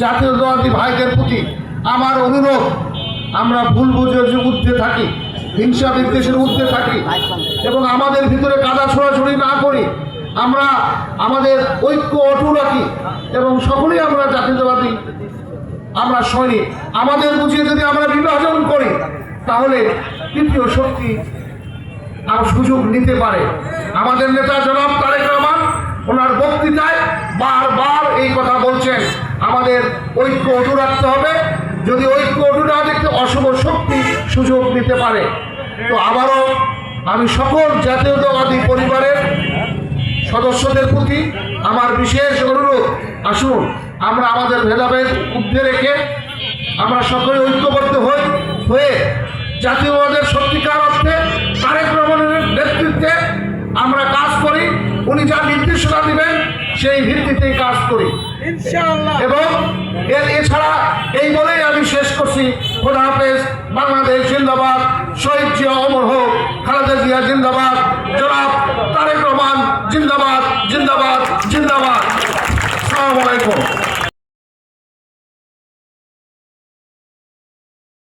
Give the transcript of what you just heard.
জাতীয়তাবাদী ভাইদের প্রতি আমার অনুরোধ, আমরা ভুল বুঝে ঊর্ধ্বে থাকি, হিংসা বিদ্বেষের ঊর্ধ্বে থাকি এবং আমাদের ভিতরে কাদা ছোড়াছুড়ি না করি। আমরা আমাদের ঐক্য অটুট রাখি এবং সকলেই আমরা জাতীয়তাবাদী, আমরা সৈনিক। আমাদের বুঝিয়ে যদি আমরা বিভাজন করি তাহলে তৃতীয় শক্তি আর সুযোগ নিতে পারে। আমাদের নেতা জনাব তারেক রহমান ওনার বক্তৃতায় বারবার এই কথা বলছেন, আমাদের ঐক্য অটুট রাখতে হবে। যদি ঐক্য অটুট না দেখতে অশুভ শক্তি সুযোগ নিতে পারে। তো আবারও আমি সকল জাতীয়তাবাদী পরিবারের সদস্যদের প্রতি আমার বিশেষ অনুরোধ, আসুন আমরা আমাদের ভেদাভেদ ঊর্ধ্বে রেখে আমরা সকলে ঐক্যবদ্ধ হয়ে জাতীয়বাদের সত্যিকার অর্থে তারেক রহমানের নেতৃত্বে আমরা কাজ করি। উনি যা নির্দেশনা দিবেন সেই ভিত্তিতেই কাজ করি এবং এছাড়া এই বলেই আমি শেষ করছি। খোদা হাফেজ। বাংলাদেশ জিন্দাবাদ। শহীদ জিয়া অমর হোক। খালেদা জিয়া জিন্দাবাদ। জনাব তারেক রহমান জিন্দাবাদ, জিন্দাবাদ, জিন্দাবাদ। আসসালামু আলাইকুম।